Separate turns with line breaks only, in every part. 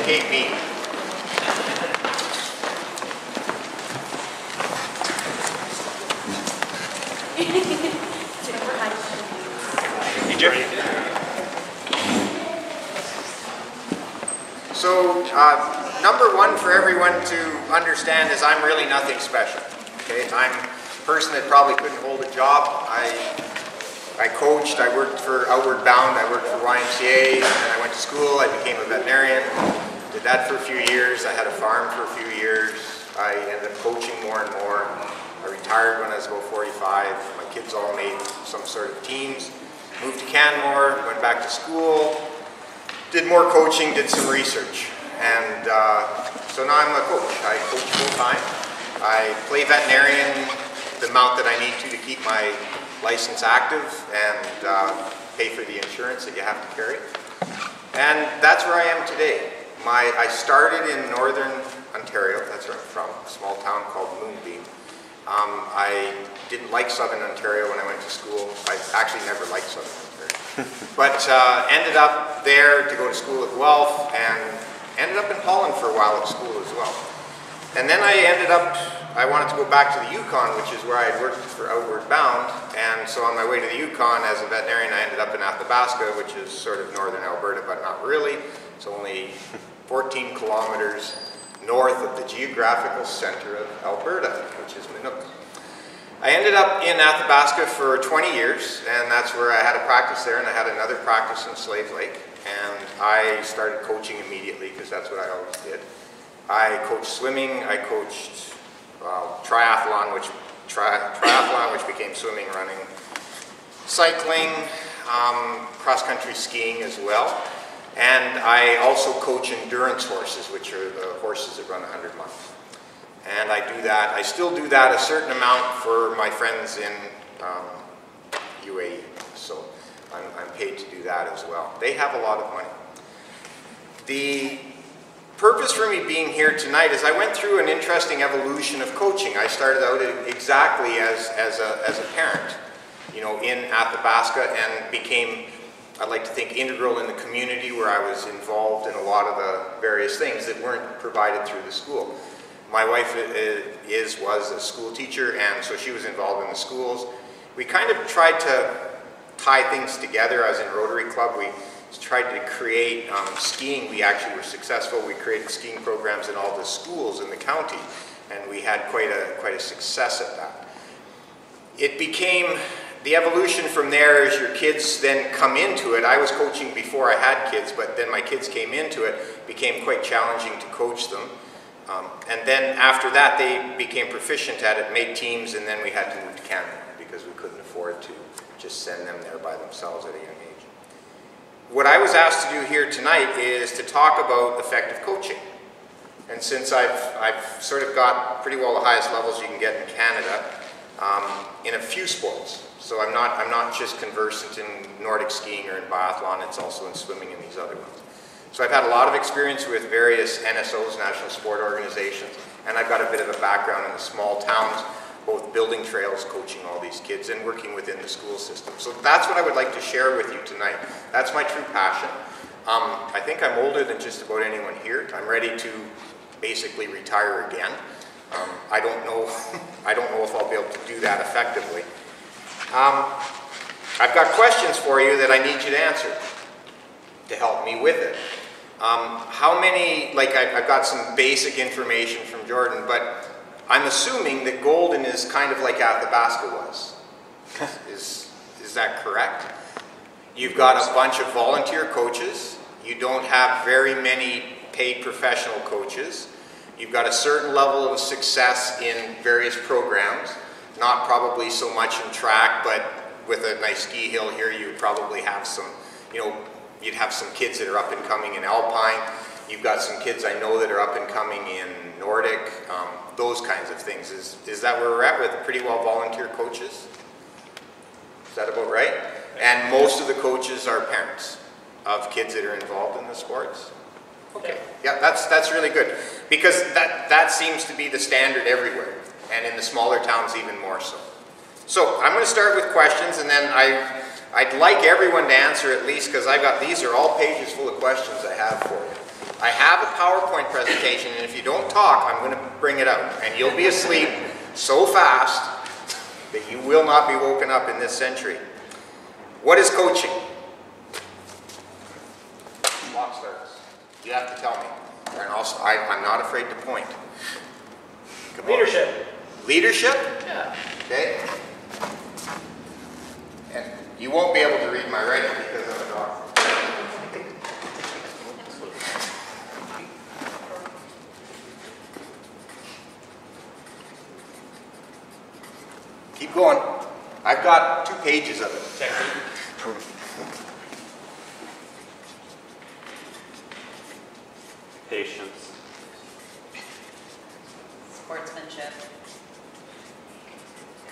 educate me. So, number one for everyone to understand is I'm really nothing special. Okay, I'm a person that probably couldn't hold a job. I coached, I worked for Outward Bound, I worked for YMCA, and I went to school, I became a veterinarian. Did that for a few years. I had a farm for a few years. I ended up coaching more and more. I retired when I was about 45. My kids all made some sort of teams. Moved to Canmore, went back to school, did more coaching, did some research. And so now I'm a coach. I coach full time. I play veterinarian the amount that I need to keep my license active and pay for the insurance that you have to carry. And that's where I am today. I started in northern Ontario, that's where I'm from, a small town called Moonbeam. I didn't like southern Ontario when I went to school. I actually never liked southern Ontario. But ended up there to go to school at Guelph and ended up in Holland for a while at school as well. And then I wanted to go back to the Yukon, which is where I had worked for Outward Bound. And so on my way to the Yukon as a veterinarian, I ended up in Athabasca, which is sort of northern Alberta, but not really. It's only 14 kilometers north of the geographical center of Alberta, which is Minook. I ended up in Athabasca for 20 years, and that's where I had a practice there, and I had another practice in Slave Lake. And I started coaching immediately, because that's what I always did. I coached swimming, I coached triathlon, which became swimming, running, cycling, cross-country skiing as well. And I also coach endurance horses, which are the horses that run 100 miles. And I do that, I still do that a certain amount for my friends in UAE. So I'm paid to do that as well. They have a lot of money. The purpose for me being here tonight is I went through an interesting evolution of coaching. I started out exactly as a parent, you know, in Athabasca, and became, I'd like to think, integral in the community where I was involved in a lot of the various things that weren't provided through the school. My wife was a school teacher, and so she was involved in the schools. We kind of tried to tie things together. I was in Rotary Club. We tried to create skiing. We actually were successful. We created skiing programs in all the schools in the county, and we had quite a success at that. It became, the evolution from there is your kids then come into it. I was coaching before I had kids, but then my kids came into it. It became quite challenging to coach them. And then after that, they became proficient at it, made teams, and then we had to move to Canada because we couldn't afford to just send them there by themselves at a young age. What I was asked to do here tonight is to talk about effective coaching. And since I've sort of got pretty well the highest levels you can get in Canada in a few sports. So I'm not just conversant in Nordic skiing or in biathlon, it's also in swimming and these other ones. So I've had a lot of experience with various NSOs, National Sport Organizations, and I've got a bit of a background in the small towns, both building trails, coaching all these kids, and working within the school system. So that's what I would like to share with you tonight. That's my true passion. I think I'm older than just about anyone here. I'm ready to basically retire again. I don't know if I'll be able to do that effectively. I've got questions for you that I need you to answer to help me with it. How many, like I've got some basic information from Jordan, but I'm assuming that Golden is kind of like Athabasca was. Is that correct? You've got a bunch of volunteer coaches. You don't have very many paid professional coaches. You've got a certain level of success in various programs, not probably so much in track, but with a nice ski hill here, you probably have some, you know, you'd have some kids that are up and coming in Alpine. You've got some kids I know that are up and coming in Nordic, those kinds of things. Is that where we're at with pretty well volunteer coaches? Is that about right? And most of the coaches are parents of kids that are involved in the sports? Okay, yeah, that's really good. Because that seems to be the standard everywhere, and in the smaller towns even more so. So I'm going to start with questions, and then I'd like everyone to answer at least, because these are all pages full of questions I have for you. I have have a PowerPoint presentation, and if you don't talk, I'm going to bring it out. And you'll be asleep so fast that you will not be woken up in this century. What is coaching? Clock starts. You have to tell me. And also, I'm not afraid to point.
Leadership.
Leadership?
Yeah.
Okay. And you won't be able to read my writing because I'm a doctor. Keep going. I've got 2 pages of it.
Technique.
Patience.
Sportsmanship.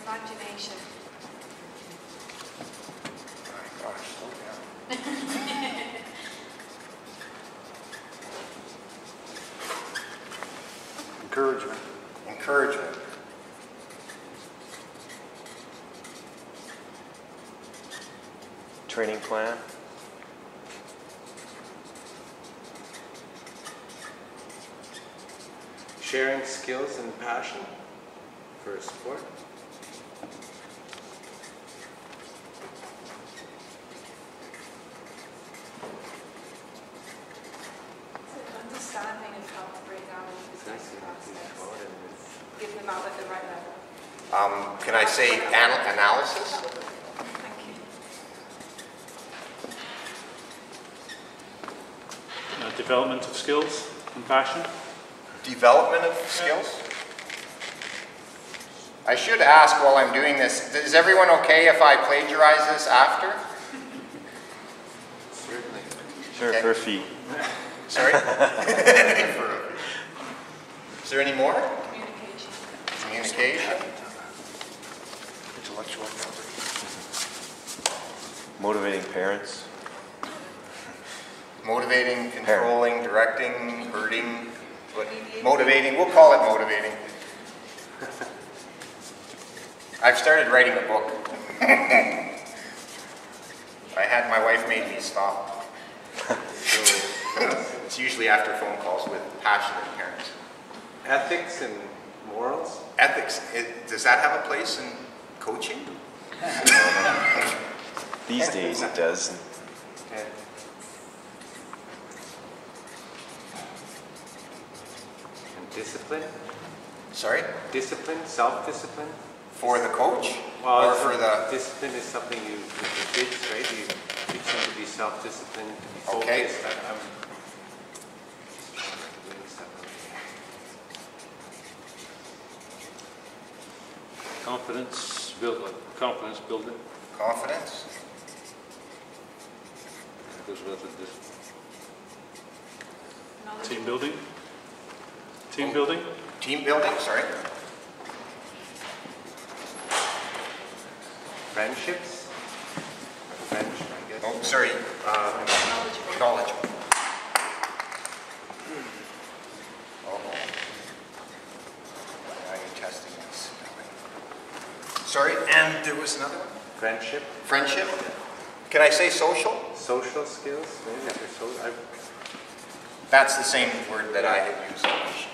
Imagination.
Oh my gosh, slow down.
Encouragement.
Encouragement.
Training plan.
Sharing skills and passion for a sport.
Understanding of how to break down and perspective process.
Thank
Give them out at the right level.
Can I say analysis?
Thank you.
Development of skills and passion.
Development of skills? I should ask while I'm doing this, is everyone okay if I plagiarize this after?
Certainly.
Sure,
Okay.
for a fee.
Sorry? Is there any more?
Communication.
Communication?
Intellectual.
Motivating parents.
Motivating, controlling, directing, hurting, what? Motivating, we'll call it motivating. I've started writing a book. My wife made me stop. It's usually after phone calls with passionate parents.
Ethics and morals.
Ethics, does that have a place in coaching?
These days it does.
And discipline.
Sorry?
Discipline, self-discipline.
For the coach?
Well,
Or for the...
discipline is something you with the kids, right? You teach them to be self-disciplined, to be focused.
Okay.
I'm doing stuff.
Confidence building.
Confidence?
Goes with it.
Knowledge.
Team building. Team building.
Team building, sorry.
Friendships. Friendship, I guess.
Oh, sorry.
Knowledgeable.
Knowledge. Oh. Now you're testing this. Sorry, and there was another one?
Friendship.
Friendship? Can I say social?
Social skills. Maybe if you're
That's the same word that I had used on the sheet.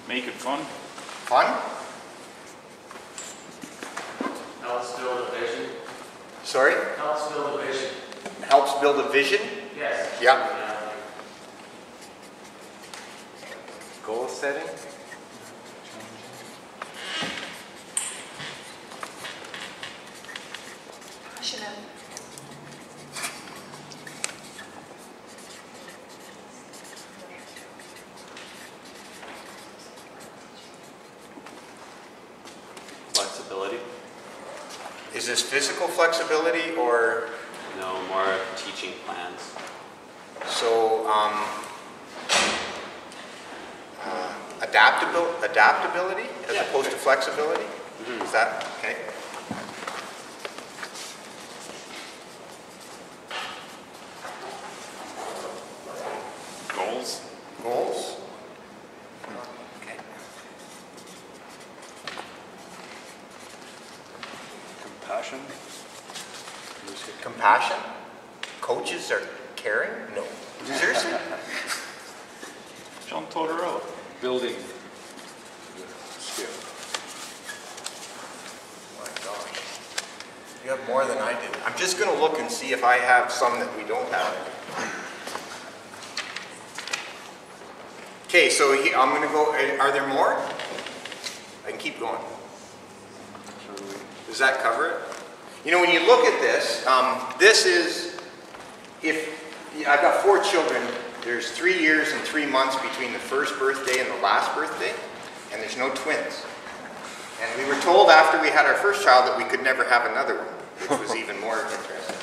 Make it fun.
Fun?
Helps build a vision.
Sorry?
Helps build a vision.
Helps build a vision?
Yes.
Yeah.
goal setting.
Passionate.
Flexibility?
Is this physical flexibility or
No, more teaching plans.
so adaptability as
Yeah,
opposed to
sure.
flexibility?
Mhm.
Is that okay?
Goals.
Goals? Okay.
Compassion.
Compassion? Coaches are caring? No. Seriously?
Jean Totoro.
Building skill.
My gosh. You have more than I did. I'm just going to look and see if I have some that we don't have. Okay, so I'm going to go. Are there more? I can keep going. Does that cover it? You know, when you look at this, this is, I've got 4 children. There's 3 years and 3 months between the first birthday and the last birthday, and there's no twins. And we were told after we had our first child that we could never have another one, which was even more interesting.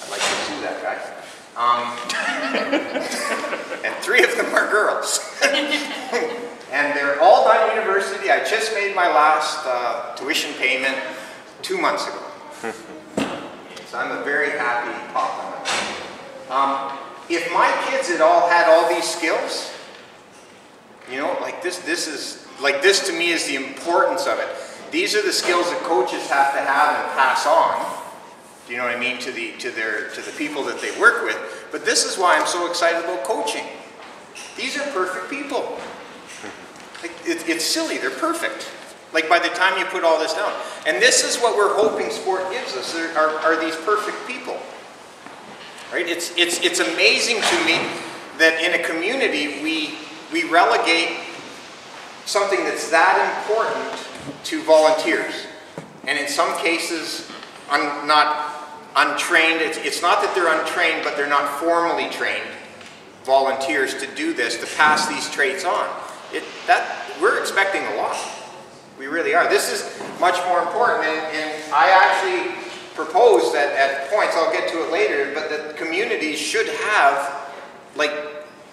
I'd like to see that, guys. And 3 of them are girls. And they're all done university. I just made my last tuition payment 2 months ago. So I'm a very happy papa. If my kids had all had all these skills, you know, like this to me is the importance of it. These are the skills that coaches have to have and pass on. Do you know what I mean, to the people that they work with? But this is why I'm so excited about coaching. These are perfect people. Like, it's silly, they're perfect. Like by the time you put all this down. And this is what we're hoping sport gives us, are these perfect people. Right? It's amazing to me that in a community we relegate something that's that important to volunteers. And in some cases, not untrained. It's not that they're untrained, but they're not formally trained volunteers to do this, to pass these traits on. We're expecting a lot. We really are. This is much more important, and I actually propose that at points, I'll get to it later, but that communities should have like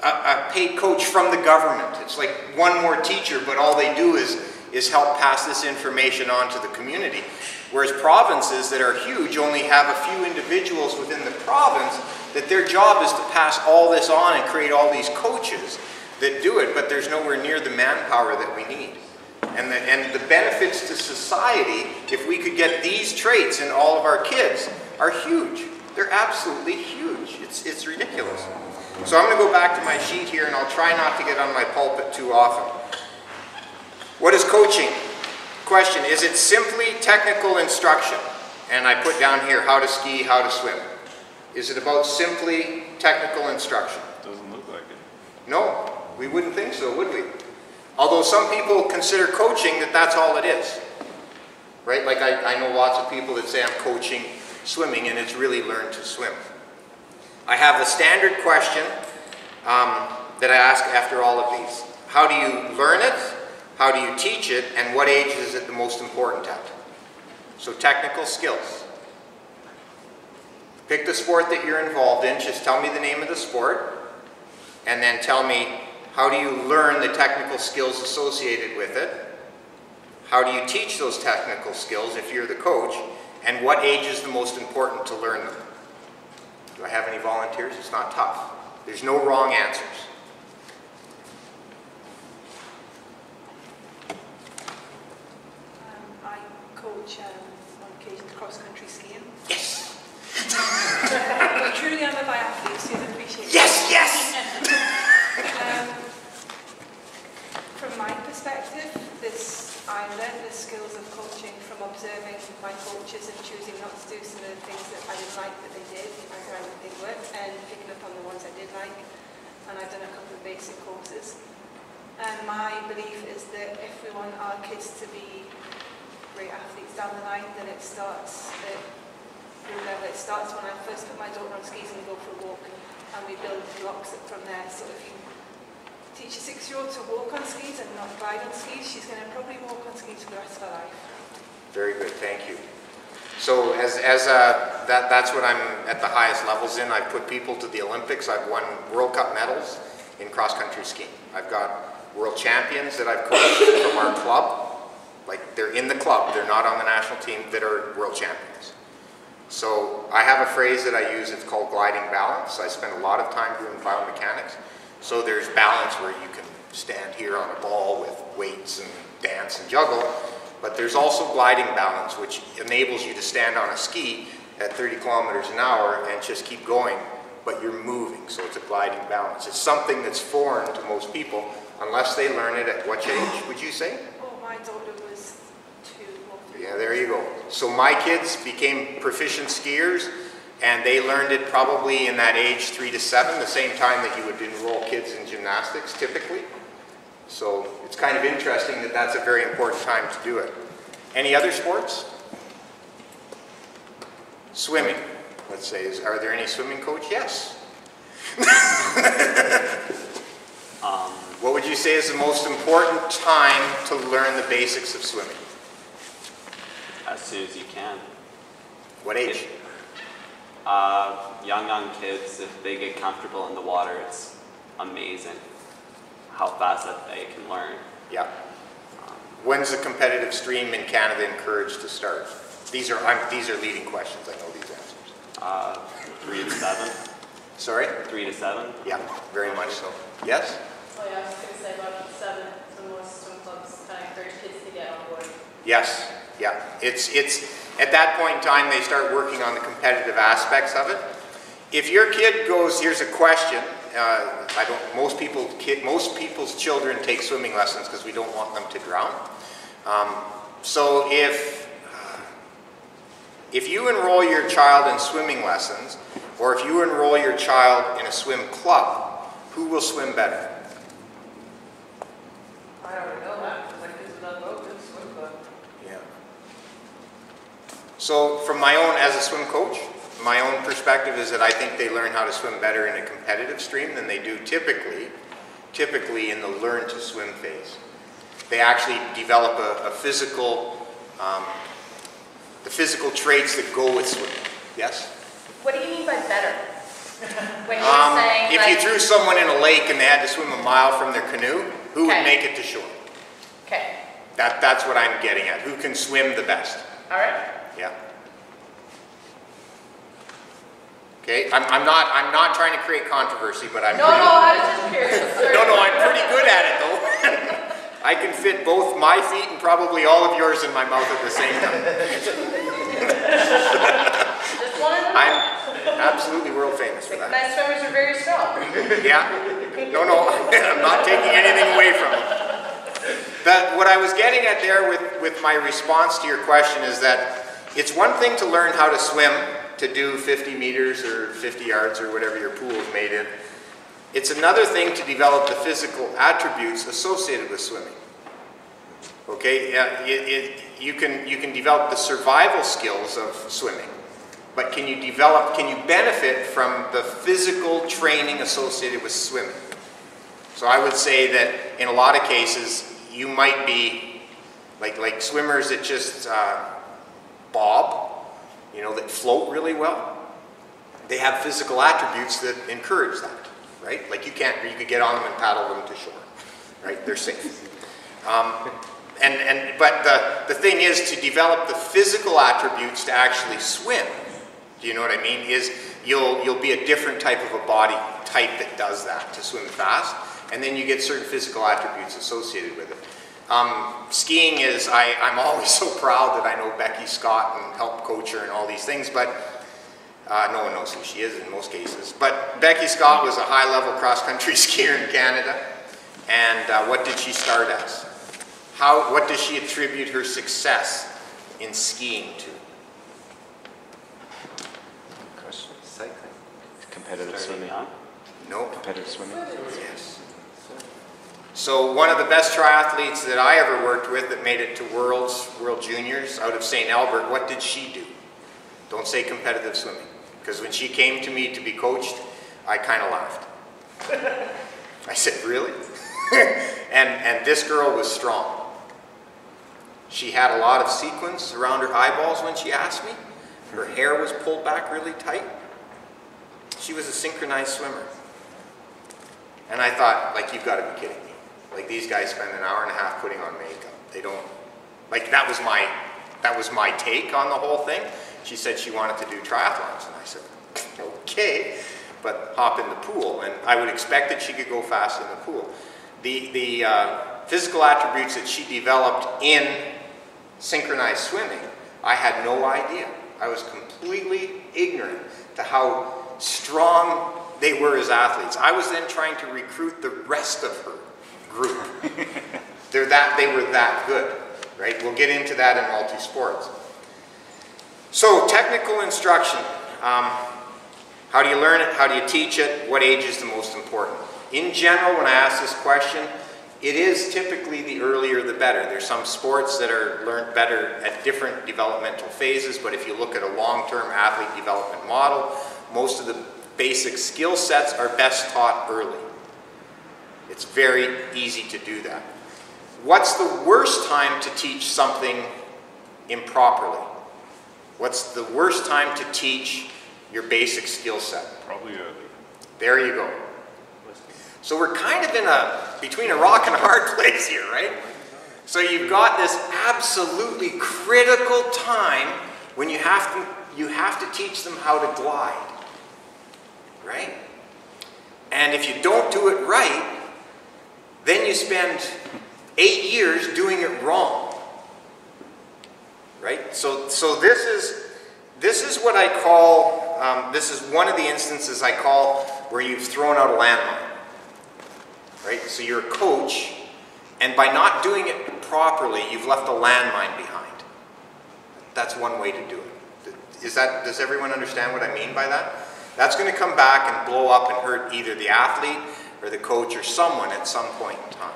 a paid coach from the government. It's like one more teacher, but all they do is help pass this information on to the community. Whereas provinces that are huge only have a few individuals within the province that their job is to pass all this on and create all these coaches that do it, but there's nowhere near the manpower that we need. And the benefits to society, if we could get these traits in all of our kids, are huge. They're absolutely huge. It's ridiculous. So I'm going to go back to my sheet here, and I'll try not to get on my pulpit too often. What is coaching? Question, is it simply technical instruction? And I put down here how to ski, how to swim. Is it about simply technical instruction?
Doesn't look like it.
No, we wouldn't think so, would we? Although some people consider coaching that's all it is. Right? Like I know lots of people that say I'm coaching swimming, and it's really learn to swim. I have the standard question that I ask after all of these. How do you learn it? How do you teach it? And what age is it the most important at? So technical skills. Pick the sport that you're involved in. Just tell me the name of the sport. And then tell me, how do you learn the technical skills associated with it? How do you teach those technical skills if you're the coach? And what age is the most important to learn them? Do I have any volunteers? It's not tough. There's no wrong answers.
I coach on occasion cross-country skiing.
Yes!
But truly I'm a biathlete, so you'll appreciate
Yes, yes!
From my perspective, I learned the skills of coaching from observing my coaches and choosing not to do some of the things that I didn't like that they did, as I would think worked, and picking up on the ones I did like. And I've done a couple of basic courses. And my belief is that if we want our kids to be great athletes down the line, then it starts at room level. It starts when I first put my daughter on skis and we go for a walk, and we build blocks up from there. So if you teach a 6-year-old to walk on skis and not ride on skis, she's going to probably walk on skis for the rest of her life.
Very good, thank you. So that's what I'm at the highest levels in. I've put people to the Olympics. I've won World Cup medals in cross-country skiing. I've got world champions that I've coached from our club. Like, they're in the club, they're not on the national team, that are world champions. So I have a phrase that I use, it's called gliding balance. I spend a lot of time doing biomechanics. So there's balance where you can stand here on a ball with weights and dance and juggle, but there's also gliding balance, which enables you to stand on a ski at 30 kilometers an hour and just keep going but you're moving, so it's a gliding balance. It's something that's foreign to most people, unless they learn it at what age, would you say?
Oh, my daughter was 2 or 3.
Yeah, there you go. So my kids became proficient skiers, and they learned it probably in that age 3 to 7, the same time that you would enroll kids in gymnastics typically. So it's kind of interesting that that's a very important time to do it. Any other sports? Swimming, let's say. Are there any swimming coach? Yes. What would you say is the most important time to learn the basics of swimming?
As soon as you can.
What age?
Young kids, if they get comfortable in the water, it's amazing how fast that they can learn.
Yeah. When's the competitive stream in Canada encouraged to start? These are leading questions. I know these answers.
3 to 7.
Sorry?
3 to 7.
Yeah, very much so. Yes?
Oh yeah, I was going to say about 7, so most swim clubs kind of encourage kids to get on board.
Yes. Yeah. It's at that point in time they start working on the competitive aspects of it. If your kid goes, here's a question. Most people's children take swimming lessons because we don't want them to drown. So if you enroll your child in swimming lessons, or if you enroll your child in a swim club, who will swim better?
I already know that because my kids have done both in swim club.
Yeah. So from my own, as a swim coach, my own perspective is that I think they learn how to swim better in a competitive stream than they do typically in the learn to swim phase. They actually develop the physical traits that go with swimming. Yes?
What do you mean by better? When you're saying
if you threw someone in a lake and they had to swim a mile from their canoe, who would make it to shore?
Okay.
That's what I'm getting at. Who can swim the best?
All right.
Yeah. Okay. I'm not trying to create controversy, but I'm
No, I was just curious.
No, I'm pretty good at it though. I can fit both my feet and probably all of yours in my mouth at the same time.
Just wanted to know.
I'm absolutely world famous for that.
My swimmers are very strong.
Yeah. No, I'm not taking anything away from it. What I was getting at there with my response to your question is that it's one thing to learn how to swim, to do 50 meters or 50 yards or whatever your pool is made in. It's another thing to develop the physical attributes associated with swimming. Okay, you can develop the survival skills of swimming, but can you benefit from the physical training associated with swimming? So I would say that in a lot of cases, you might be like swimmers that just bob, that float really well. They have physical attributes that encourage that, right? Like you could get on them and paddle them to shore, right? They're safe. But the thing is to develop the physical attributes to actually swim. Do you know what I mean? Is you'll be a different type of a body type that does that to swim fast, and then you get certain physical attributes associated with it. Skiing is, I'm always so proud that I know Becky Scott and help coach her and all these things, but no one knows who she is in most cases. But Becky Scott was a high-level cross-country skier in Canada, and what did she start as? What does she attribute her success in skiing to?
Question.
Cycling.
Competitive swimming.
No.
Competitive swimming.
Yes. So one of the best triathletes that I ever worked with that made it to World Juniors out of St. Albert, what did she do? Don't say competitive swimming. Because when she came to me to be coached, I kind of laughed. I said, really? and this girl was strong. She had a lot of sequins around her eyeballs when she asked me. Her hair was pulled back really tight. She was a synchronized swimmer. And I thought, you've got to be kidding me. These guys spend an hour and a half putting on makeup. They don't, that was my take on the whole thing. She said she wanted to do triathlons, and I said, okay, but hop in the pool. And I would expect that she could go fast in the pool. The physical attributes that she developed in synchronized swimming, I had no idea. I was completely ignorant to how strong they were as athletes. I was then trying to recruit the rest of her group. They were that good, right? We'll get into that in multi-sports. So technical instruction, how do you learn it? How do you teach it? What age is the most important? In general, when I ask this question, it is typically the earlier the better. There's some sports that are learned better at different developmental phases, but if you look at a long-term athlete development model, most of the basic skill sets are best taught early. It's very easy to do that. What's the worst time to teach something improperly? What's the worst time to teach your basic skill set?
Probably early.
There you go. So we're kind of between a rock and a hard place here, right? So you've got this absolutely critical time when you have to teach them how to glide, right? And if you don't do it right, then you spend 8 years doing it wrong, right? So this is what I call, this is one of the instances I call where you've thrown out a landmine, right? So you're a coach, and by not doing it properly, you've left a landmine behind. That's one way to do it. Does everyone understand what I mean by that? That's going to come back and blow up and hurt either the athlete or the coach or someone at some point in time.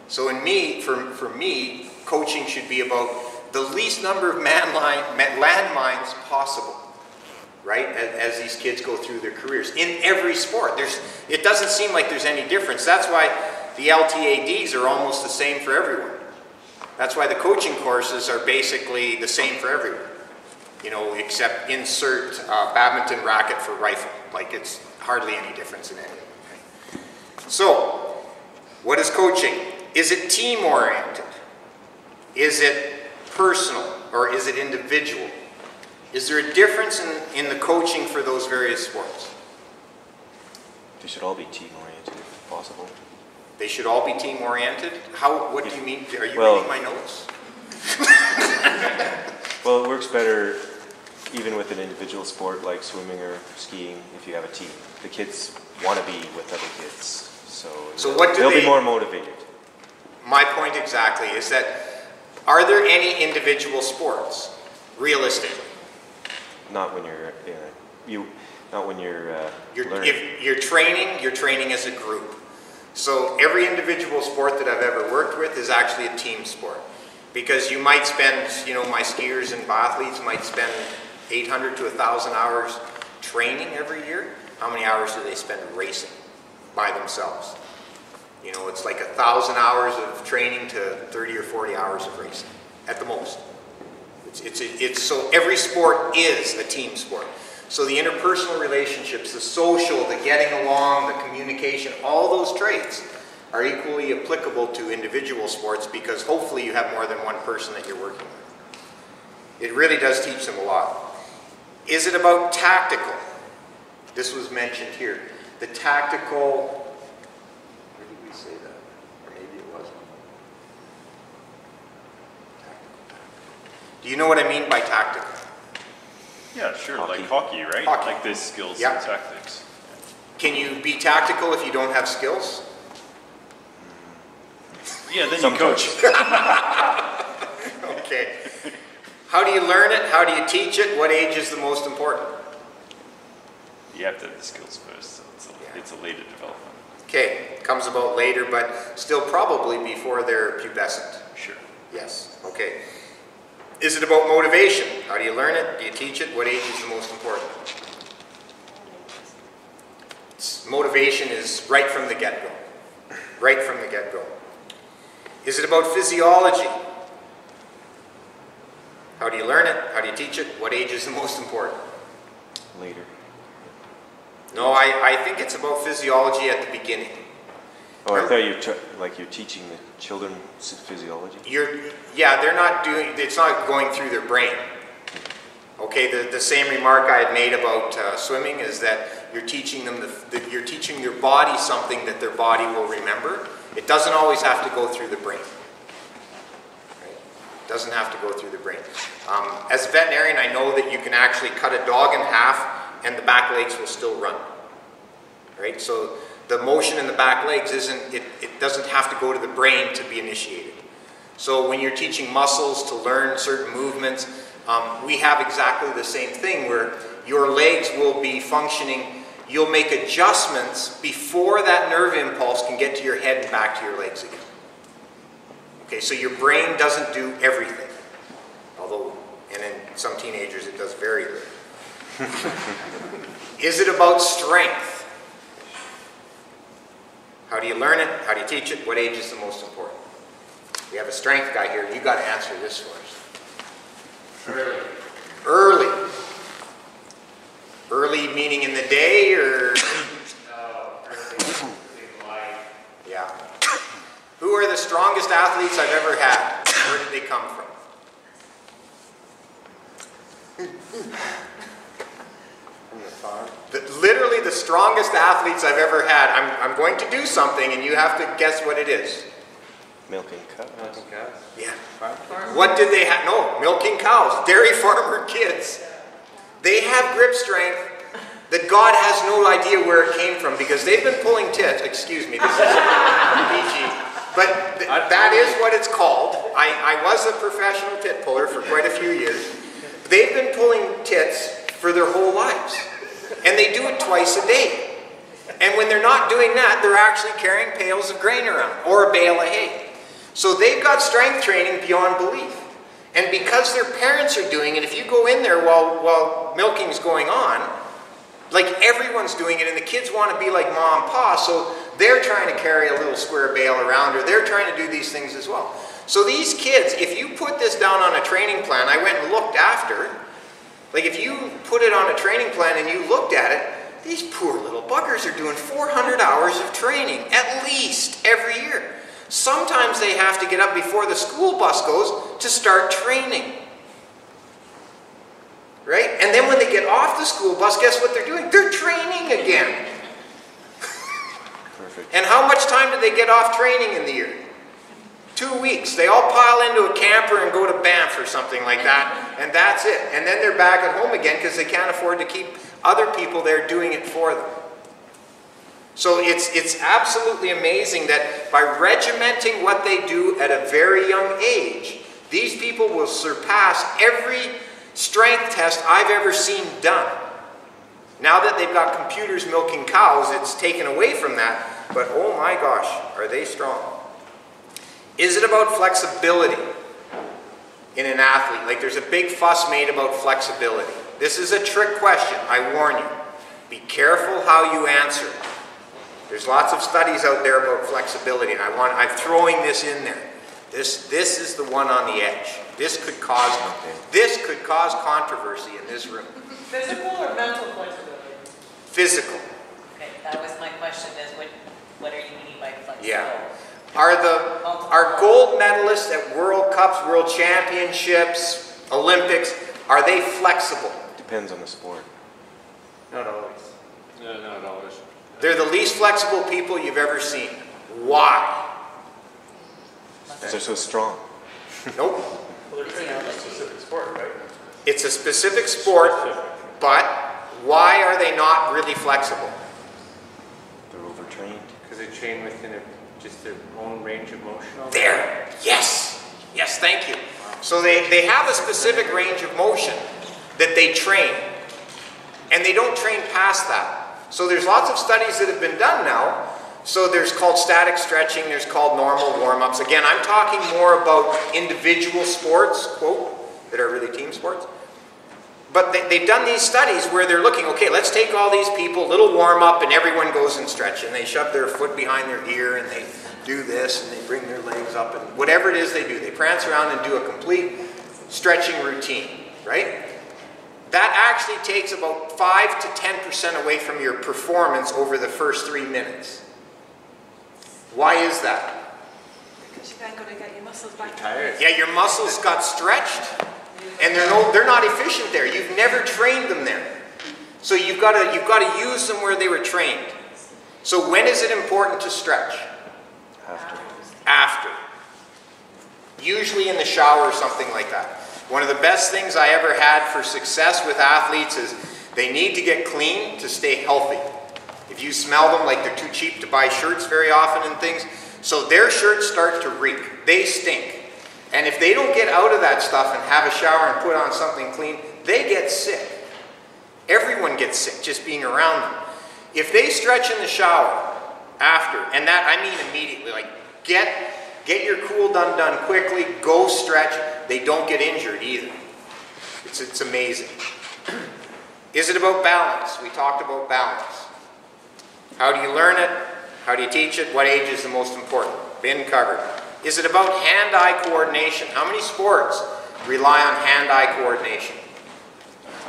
So for me, coaching should be about the least number of landmines possible, right? As these kids go through their careers. In every sport, it doesn't seem like there's any difference. That's why the LTADs are almost the same for everyone. That's why the coaching courses are basically the same for everyone. You know, except insert badminton racket for rifle. Like, it's hardly any difference in anything. Right? So, what is coaching? Is it team-oriented? Is it personal, or is it individual? Is there a difference in the coaching for those various sports?
They should all be team-oriented if possible.
They should all be team-oriented? What do you mean? Are you
Well,
reading my notes?
Well, it works better even with an individual sport like swimming or skiing if you have a team. The kids want to be with other kids, so they'll be more motivated.
My point exactly is that, are there any individual sports, realistically?
Not when you're learning.
If you're training as a group. So every individual sport that I've ever worked with is actually a team sport. Because you might spend, my skiers and biathletes might spend 800 to 1,000 hours training every year. How many hours do they spend racing by themselves? It's like 1,000 hours of training to 30 or 40 hours of racing, at the most. So every sport is a team sport. So the interpersonal relationships, the social, the getting along, the communication, all those traits are equally applicable to individual sports because hopefully you have more than one person that you're working with. It really does teach them a lot. Is it about tactical? This was mentioned here. The tactical, where did we say that? Or maybe it wasn't. Do you know what I mean by tactical?
Yeah, sure.
Hockey.
Like hockey, right?
Hockey.
Like this skills
Yeah.
and tactics.
Can you be tactical if you don't have skills?
Yeah, then you coach.
Okay. How do you learn it? How do you teach it? What age is the most important?
You have to have the skills first, so it's a later development.
Okay, comes about later, but still probably before they're pubescent.
Sure.
Yes, okay. Is it about motivation? How do you learn it? Do you teach it? What age is the most important? Motivation is right from the get-go. Right from the get-go. Is it about physiology? How do you learn it? How do you teach it? What age is the most important?
Later.
No, I think it's about physiology at the beginning.
Oh, I thought you're teaching the children physiology.
They're not doing. It's not going through their brain. Okay, the same remark I had made about swimming is that you're teaching them you're teaching their body something that their body will remember. It doesn't always have to go through the brain. Right? It doesn't have to go through the brain. As a veterinarian, I know that you can actually cut a dog in half and the back legs will still run. Right? So the motion in the back legs it doesn't have to go to the brain to be initiated. So when you're teaching muscles to learn certain movements, we have exactly the same thing where your legs will be functioning. You'll make adjustments before that nerve impulse can get to your head and back to your legs again. Okay, so your brain doesn't do everything. Although, and in some teenagers it does very little. Is it about strength? How do you learn it? How do you teach it? What age is the most important? We have a strength guy here. You got to answer this for us.
Early.
Early. Early meaning in the day or?
No, early in life.
Yeah. Who are the strongest athletes I've ever had? Where did they come from? Literally the strongest athletes I've ever had. I'm going to do something and you have to guess what it is.
Milking cows.
Milking cows.
Yeah. What did they have? No, milking cows. Dairy farmer kids. They have grip strength that God has no idea where it came from because they've been pulling tits. Excuse me, this is PG. But that is what it's called. I was a professional tit puller for quite a few years. They've been pulling tits for their whole lives. And they do it twice a day. And when they're not doing that, they're actually carrying pails of grain around or a bale of hay. So they've got strength training beyond belief. And because their parents are doing it, if you go in there while milking's going on, like everyone's doing it and the kids want to be like mom and pa, so they're trying to carry a little square bale around or they're trying to do these things as well. So these kids, if you put this down on a training plan, I went and looked after, like if you put it on a training plan and you looked at it, these poor little buggers are doing 400 hours of training, at least every year. Sometimes they have to get up before the school bus goes to start training. Right? And then when they get off the school bus, guess what they're doing? They're training again.
Perfect.
And how much time do they get off training in the year? 2 weeks. They all pile into a camper and go to Banff or something like that, and that's it. And then they're back at home again because they can't afford to keep other people there doing it for them. So it's absolutely amazing that by regimenting what they do at a very young age, these people will surpass every strength test I've ever seen done. Now that they've got computers milking cows, it's taken away from that, but oh my gosh, are they strong. Is it about flexibility in an athlete? Like there's a big fuss made about flexibility. This is a trick question, I warn you. Be careful how you answer. There's lots of studies out there about flexibility, and I'm throwing this in there. This is the one on the edge. This could cause controversy in this room.
Physical or mental flexibility?
Physical.
Okay, that was my question, is what are you meaning by flexible?
Yeah. Are gold medalists at World Cups, World Championships, Olympics, are they flexible?
Depends on the sport.
Not always.
No, not always.
They're the least flexible people you've ever seen. Why?
Because they're so strong.
Nope.
Well, they're training in a specific sport, right?
It's a specific sport, but why are they not really flexible?
They're overtrained.
Because they train within just their own range of motion.
There. Yes. Yes, thank you. So they have a specific range of motion that they train. And they don't train past that. So there's lots of studies that have been done now. So there's called static stretching, there's called normal warm-ups. Again, I'm talking more about individual sports, quote, that are really team sports. But they've done these studies where they're looking, okay, let's take all these people, little warm-up, and everyone goes and stretch. And they shove their foot behind their ear, and they do this, and they bring their legs up, and whatever it is they do. They prance around and do a complete stretching routine, right? That actually takes about 5 to 10% away from your performance over the first 3 minutes. Why is that?
Because you're then going to get your muscles back.
Tired.
Yeah, your muscles got stretched, and they're not efficient there. You've never trained them there. So you've got to use them where they were trained. So when is it important to stretch? After. Usually in the shower or something like that. One of the best things I ever had for success with athletes is They need to get clean to stay healthy. If you smell them like they're too cheap to buy shirts very often and things, so their shirts start to reek. They stink. And if they don't get out of that stuff and have a shower and put on something clean, they get sick. Everyone gets sick just being around them. If they stretch in the shower after, and that I mean immediately, like get your cool done quickly, go stretch, they don't get injured either. It's amazing. Is it about balance? We talked about balance. How do you learn it? How do you teach it? What age is the most important? Been covered. Is it about hand-eye coordination? How many sports rely on hand-eye coordination?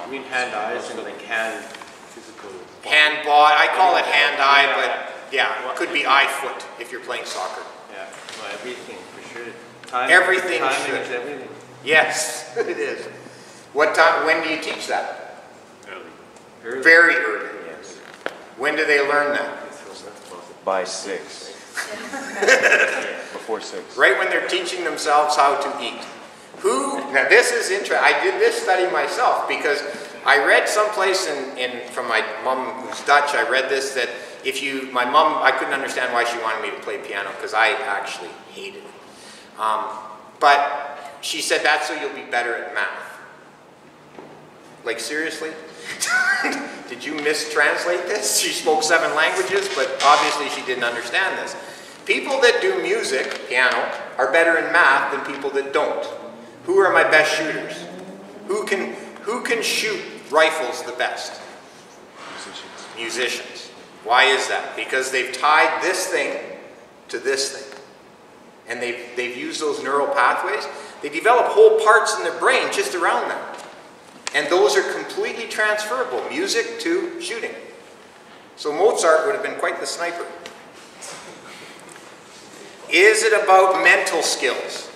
I mean hand-eye is like hand physical.
Hand-body, I call it hand-eye, but yeah, it could be eye-foot if you're playing soccer.
Yeah, well, everything for sure. Time,
Everything
timing
should.
is everything.
Yes, it is. What time, when do you teach that?
Early.
Very early. Yes. When do they learn that?
By 6. Before 6.
Right when they're teaching themselves how to eat. Now this is interesting. I did this study myself because I read someplace from my mom who's Dutch, I read this that my mom, I couldn't understand why she wanted me to play piano because I actually hated it. But she said that's so you'll be better at math. Like seriously? Did you mistranslate this? She spoke 7 languages, but obviously she didn't understand this. People that do music, piano, are better in math than people that don't. Who are my best shooters? Who can shoot rifles the best? Musicians. Why is that? Because they've tied this thing to this thing. And they've used those neural pathways. They develop whole parts in their brain just around that. And those are completely transferable, music to shooting. So Mozart would have been quite the sniper. Is it about mental skills?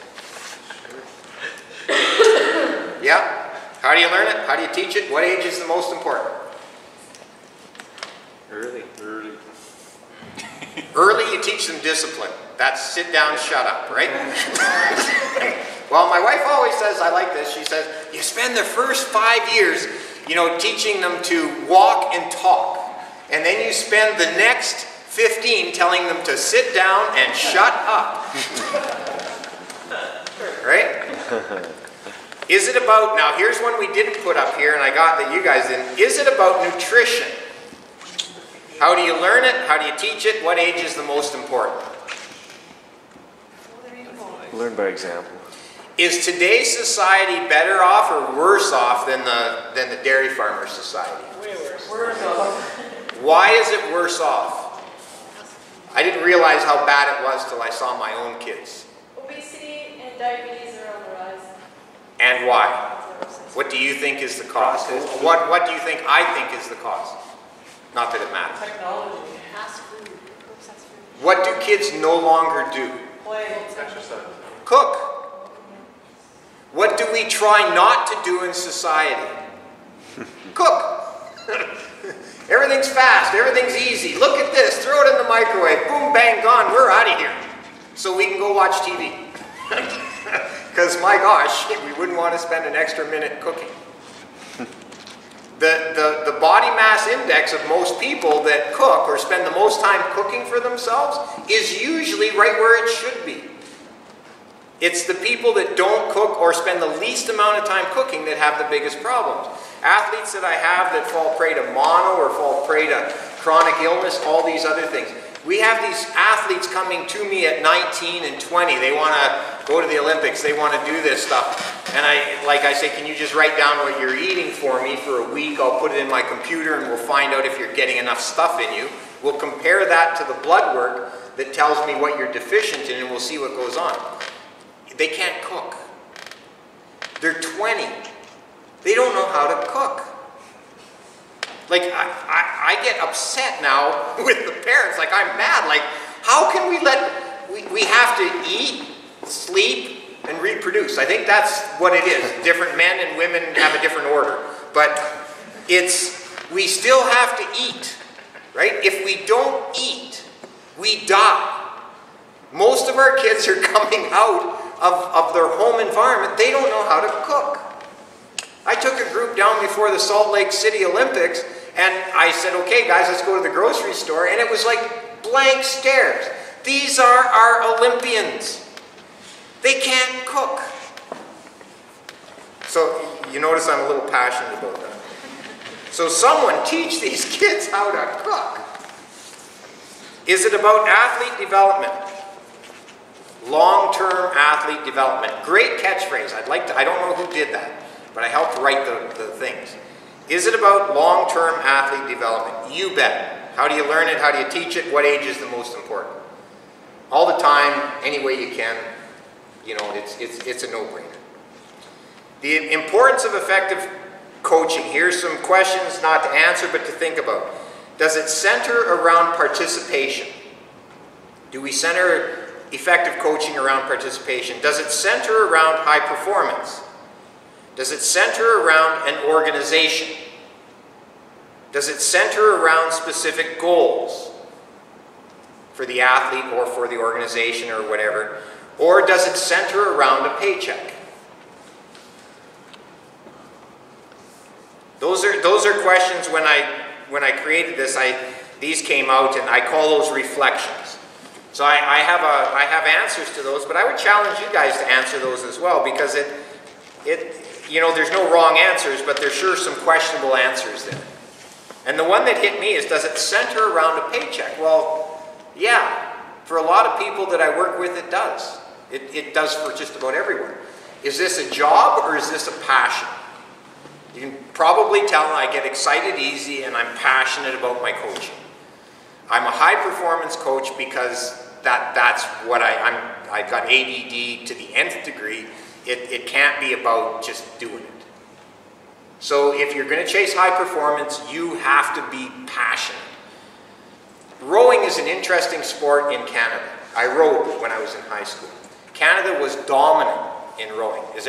Yeah? How do you learn it? How do you teach it? What age is the most important?
Early.
Early you teach them discipline. That's sit down, shut up, right? Well, my wife always says, I like this, she says, you spend the first 5 years, teaching them to walk and talk. And then you spend the next 15 telling them to sit down and shut up. Right? Is it about, now here's one we didn't put up here and I got that you guys didn't. Is it about nutrition? How do you learn it? How do you teach it? What age is the most important?
Learn by example.
Is today's society better off or worse off than the dairy farmer society?
Way worse. Worse off.
Why is it worse off? I didn't realize how bad it was till I saw my own kids.
Obesity and diabetes are on the rise.
And why? What do you think is the cause? What do you think I think is the cause? Not that it matters.
Technology.
Fast food.
What do kids no longer do?
Play.
Exercise.
Cook. What do we try not to do in society? Cook. Everything's fast, everything's easy. Look at this, throw it in the microwave, boom, bang, gone, we're out of here. So we can go watch TV. Because my gosh, we wouldn't want to spend an extra minute cooking. The body mass index of most people that cook or spend the most time cooking for themselves is usually right where it should be. It's the people that don't cook or spend the least amount of time cooking that have the biggest problems. Athletes that I have that fall prey to mono or fall prey to chronic illness, all these other things. We have these athletes coming to me at 19 and 20. They want to go to the Olympics. They want to do this stuff. And I say, can you just write down what you're eating for me for a week? I'll put it in my computer and we'll find out if you're getting enough stuff in you. We'll compare that to the blood work that tells me what you're deficient in and we'll see what goes on. They can't cook. They're 20. They don't know how to cook. Like, I get upset now with the parents. Like, I'm mad. Like, how can we have to eat, sleep, and reproduce? I think that's what it is. Different men and women have a different order. But we still have to eat, right? If we don't eat, we die. Most of our kids are coming out of their home environment. They don't know how to cook. I took a group down before the Salt Lake City Olympics, and I said, okay guys, let's go to the grocery store, and it was like blank stares. These are our Olympians. They can't cook. So you notice I'm a little passionate about that. So someone teach these kids how to cook. Is it about athlete development? Long-term athlete development. Great catchphrase. I don't know who did that, but I helped write the things. Is it about long-term athlete development? You bet. How do you learn it? How do you teach it? What age is the most important? All the time, any way you can. You know, it's a no-brainer. The importance of effective coaching. Here's some questions not to answer, but to think about. Does it center around participation? Do we center effective coaching around participation? Does it center around high performance? Does it center around an organization? Does it center around specific goals for the athlete or for the organization or whatever? Or does it center around a paycheck? Those are questions when I created this, these came out, and I call those reflections. So I have answers to those, but I would challenge you guys to answer those as well, because you know, there's no wrong answers, but there's sure some questionable answers there. And the one that hit me is, does it center around a paycheck? Well, yeah, for a lot of people that I work with, it does. It does for just about everyone. Is this a job or is this a passion? You can probably tell I get excited easy and I'm passionate about my coaching. I'm a high performance coach because that's what I've got ADD to the nth degree. It can't be about just doing it. So if you're going to chase high performance, you have to be passionate. Rowing is an interesting sport in Canada. I rowed when I was in high school. Canada was dominant in rowing. Does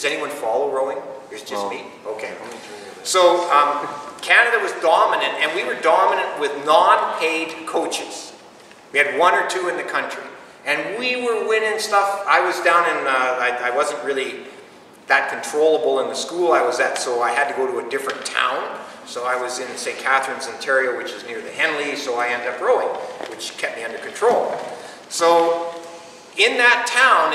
anyone follow rowing? It's just me? Okay. So Canada was dominant, and we were dominant with non-paid coaches. We had one or two in the country. And we were winning stuff. I was down in, I wasn't really that controllable in the school I was at, so I had to go to a different town. So I was in St. Catharines, Ontario, which is near the Henley, so I ended up rowing, which kept me under control. So in that town,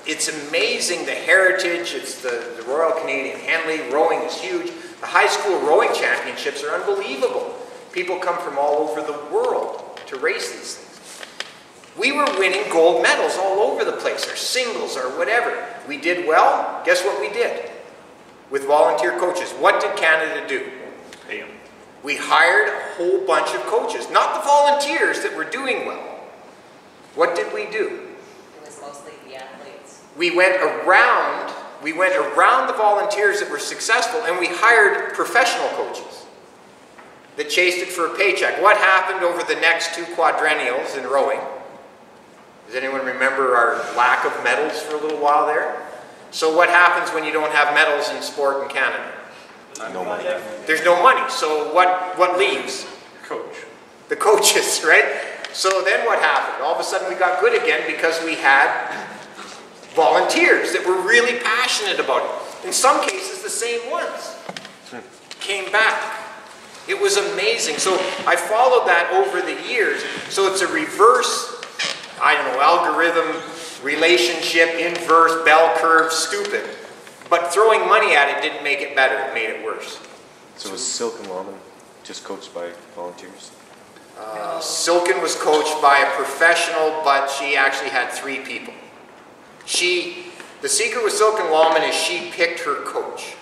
it's amazing, the heritage. It's the Royal Canadian Henley. Rowing is huge. The high school rowing championships are unbelievable. People come from all over the world to race these things. We were winning gold medals all over the place, or singles, or whatever. We did well. Guess what we did? With volunteer coaches. What did Canada do?
Pay them.
We hired a whole bunch of coaches, not the volunteers that were doing well. What did we do?
It was mostly the athletes.
We went around the volunteers that were successful, and we hired professional coaches that chased it for a paycheck. What happened over the next two quadrennials in rowing? Does anyone remember our lack of medals for a little while there? So what happens when you don't have medals in sport in Canada?
No money.
There's no money. So what leaves?
Coach.
The coaches, right? So then what happened? All of a sudden we got good again because we had volunteers that were really passionate about it. In some cases, the same ones came back. It was amazing. So I followed that over the years. So it's a reverse, I don't know, algorithm, relationship, inverse, bell curve, stupid. But throwing money at it didn't make it better, it made it worse.
So was Silken Lawman just coached by volunteers?
Silken was coached by a professional, but she actually had 3 people. The secret with Silken Lawman is she picked her coach.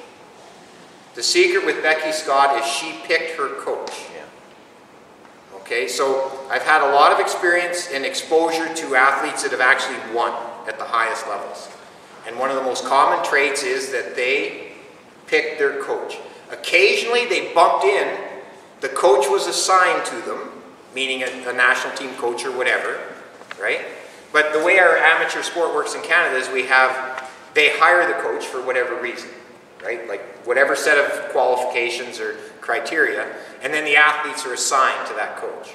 The secret with Becky Scott is she picked her coach.
Yeah.
Okay, so I've had a lot of experience and exposure to athletes that have actually won at the highest levels. And one of the most common traits is that they picked their coach. Occasionally they bumped in, the coach was assigned to them, meaning a national team coach or whatever, right? But the way our amateur sport works in Canada is they hire the coach for whatever reason, right? Like whatever set of qualifications or criteria, and then the athletes are assigned to that coach.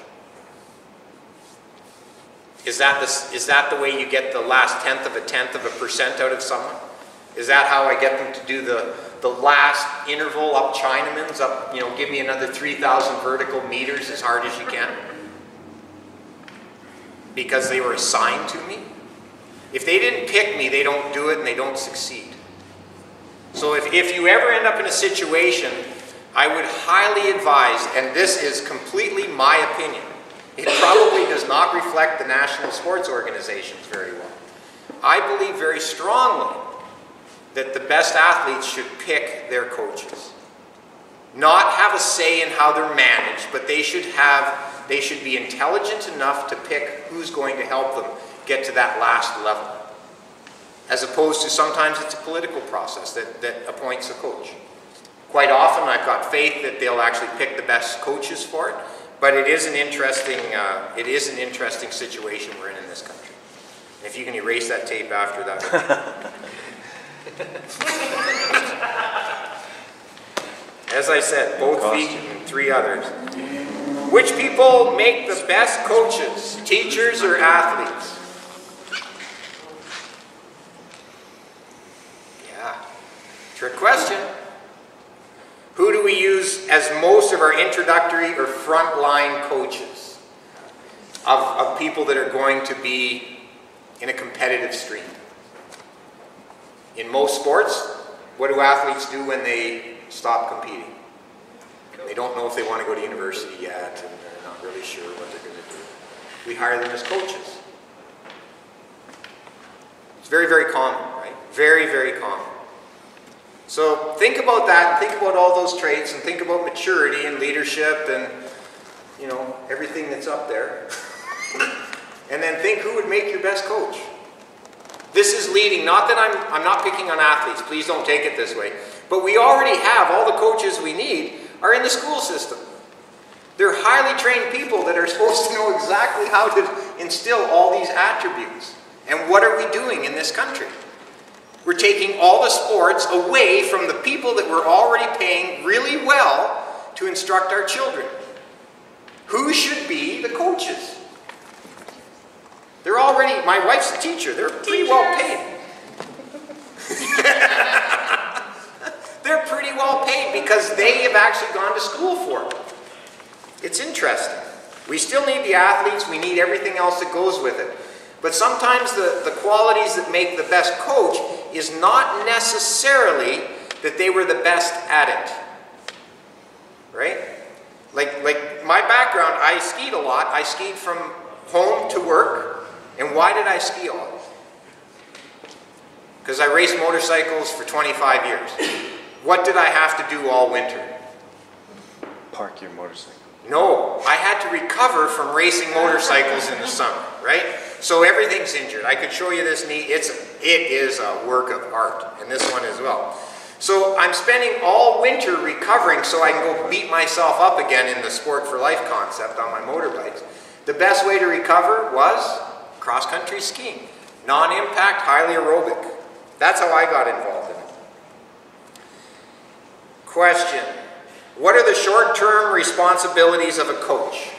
Is that the way you get the last tenth of a percent out of someone? Is that how I get them to do the last interval up Chinaman's, up, you know, give me another 3,000 vertical meters as hard as you can? Because they were assigned to me? If they didn't pick me, they don't do it and they don't succeed. So if you ever end up in a situation, I would highly advise, and this is completely my opinion, it probably does not reflect the national sports organizations very well. I believe very strongly that the best athletes should pick their coaches. Not have a say in how they're managed, but they should be intelligent enough to pick who's going to help them get to that last level. As opposed to sometimes it's a political process that appoints a coach. Quite often I've got faith that they'll actually pick the best coaches for it, but it is an interesting situation we're in this country. And if you can erase that tape after that. As I said, both feet and 3 others. Which people make the best coaches, teachers or athletes? Yeah, trick question. Who do we use as most of our introductory or frontline coaches of people that are going to be in a competitive stream? In most sports, what do athletes do when they stop competing? They don't know if they want to go to university yet, and they're not really sure what they're going to do. We hire them as coaches. It's very, very common, right? Very, very common. So think about that, and think about all those traits, and think about maturity and leadership and, you know, everything that's up there. And then think who would make your best coach. This is leading, not that I'm not picking on athletes, please don't take it this way, but we already have all the coaches we need are in the school system. They're highly trained people that are supposed to know exactly how to instill all these attributes. And what are we doing in this country? We're taking all the sports away from the people that we're already paying really well to instruct our children. Who should be the coaches? They're already, my wife's a teacher, they're pretty well paid. They're pretty well paid because they have actually gone to school for it. It's interesting. We still need the athletes, we need everything else that goes with it. But sometimes the qualities that make the best coach is not necessarily that they were the best at it. Right? Like my background, I skied a lot. I skied from home to work. And why did I ski a lot? Because I raced motorcycles for 25 years. What did I have to do all winter?
Park your motorcycle.
No, I had to recover from racing motorcycles in the summer, right? So everything's injured. I could show you this knee. It is a work of art, and this one as well. So I'm spending all winter recovering so I can go beat myself up again in the Sport for Life concept on my motorbikes. The best way to recover was cross-country skiing. Non-impact, highly aerobic. That's how I got involved in it. Question. What are the short-term responsibilities of a coach?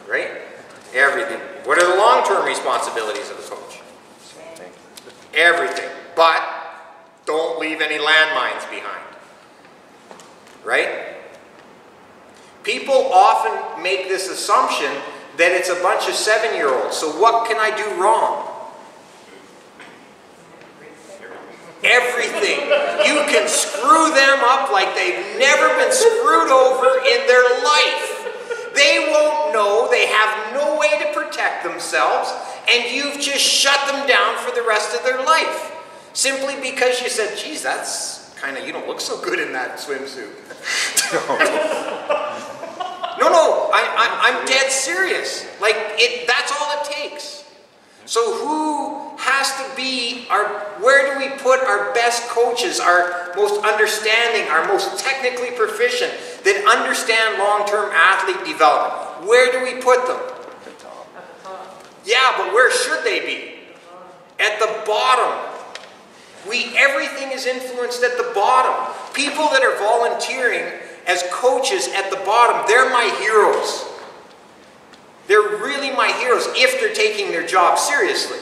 Right? Everything. What are the long-term responsibilities of a coach? Everything. But don't leave any landmines behind. Right? People often make this assumption that it's a bunch of 7-year-olds. So what can I do wrong? Everything. You can screw them up like they've never been screwed over in their life. They won't know, they have no way to protect themselves, and you've just shut them down for the rest of their life. Simply because you said, geez, that's kind of, you don't look so good in that swimsuit. No, I'm dead serious. Like, that's all it takes. So who has to be where do we put our best coaches, our most understanding, our most technically proficient, that understand long-term athlete development? Where do we put them?
At the top.
Yeah, but where should they be? At the bottom. Everything is influenced at the bottom. People that are volunteering as coaches at the bottom, they're my heroes. They're really my heroes if they're taking their job seriously.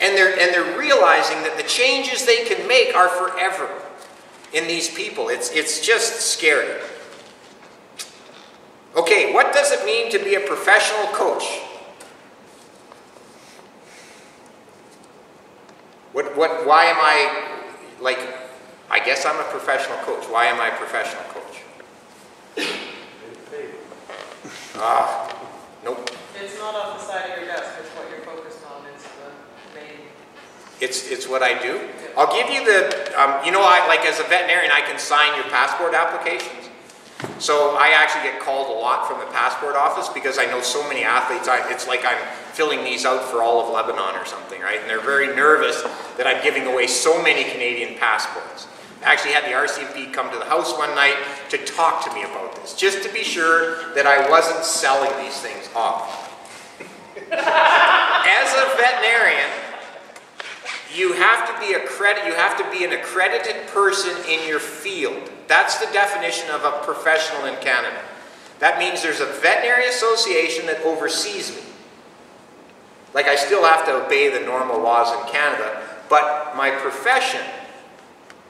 And they're realizing that the changes they can make are forever in these people. It's just scary. Okay, what does it mean to be a professional coach? Why am I, like, I guess I'm a professional coach. Why am I a professional coach? Nope.
It's not on the side of your desk, it's what you're focused on, it's the main.
It's what I do. I'll give you the, you know, like as a veterinarian, I can sign your passport applications. So I actually get called a lot from the passport office because I know so many athletes. It's like I'm filling these out for all of Lebanon or something, right? And they're very nervous that I'm giving away so many Canadian passports. I actually had the RCMP come to the house one night to talk to me about this, just to be sure that I wasn't selling these things off. As a veterinarian, you have to be an accredited person in your field. That's the definition of a professional in Canada. That means there's a veterinary association that oversees me. Like, I still have to obey the normal laws in Canada, but my profession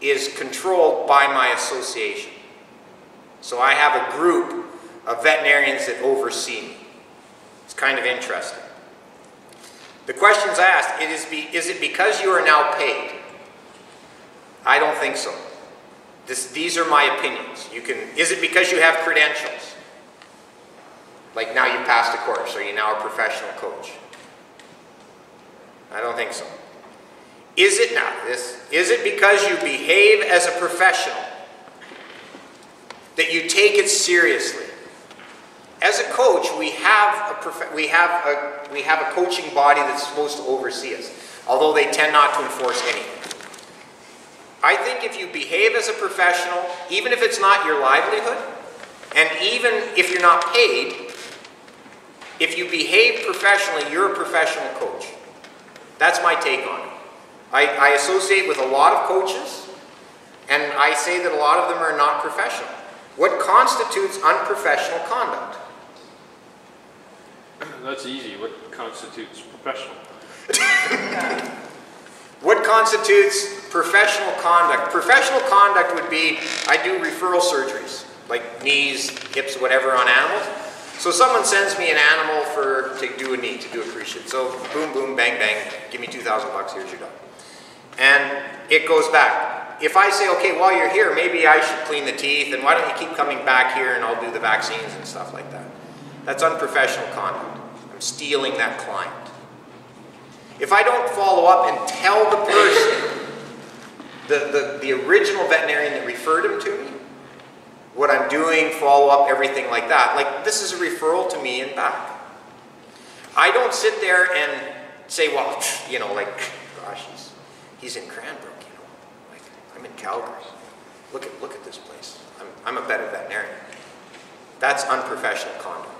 is controlled by my association. So I have a group of veterinarians that oversee me. It's kind of interesting. The questions asked, is it because you are now paid? I don't think so. These are my opinions. Is it because you have credentials? Like, now you passed a course, are you now a professional coach? I don't think so. Is it because you behave as a professional? That you take it seriously? As a coach, we have a coaching body that's supposed to oversee us, although they tend not to enforce anything. I think if you behave as a professional, even if it's not your livelihood, and even if you're not paid, if you behave professionally, you're a professional coach. That's my take on it. I associate with a lot of coaches, and I say that a lot of them are not professional. What constitutes unprofessional conduct?
That's easy. What constitutes professional?
What constitutes professional conduct? Professional conduct would be, I do referral surgeries, like knees, hips, whatever on animals. So someone sends me an animal to do a knee, to do a cruciate. So boom, boom, bang, bang, give me $2,000, here's your dog. And it goes back. If I say, okay, while you're here, maybe I should clean the teeth, and why don't you keep coming back here and I'll do the vaccines and stuff like that. That's unprofessional conduct. I'm stealing that client. If I don't follow up and tell the person, the original veterinarian that referred him to me, what I'm doing, follow up, everything like that, like this is a referral to me and back. I don't sit there and say, well, you know, like, gosh, he's in Cranbrook, you know, like I'm in Calgary. Look at this place. I'm a better veterinarian. That's unprofessional conduct.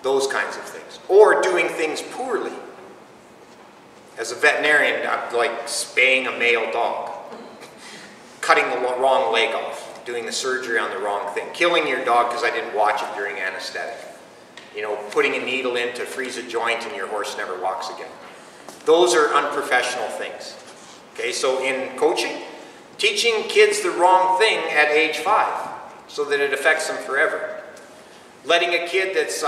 Those kinds of things. Or doing things poorly. As a veterinarian, like spaying a male dog, cutting the wrong leg off, doing the surgery on the wrong thing, killing your dog because I didn't watch it during anesthetic, you know, putting a needle in to freeze a joint and your horse never walks again. Those are unprofessional things. Okay, so in coaching, teaching kids the wrong thing at age 5 so that it affects them forever. Letting a kid that's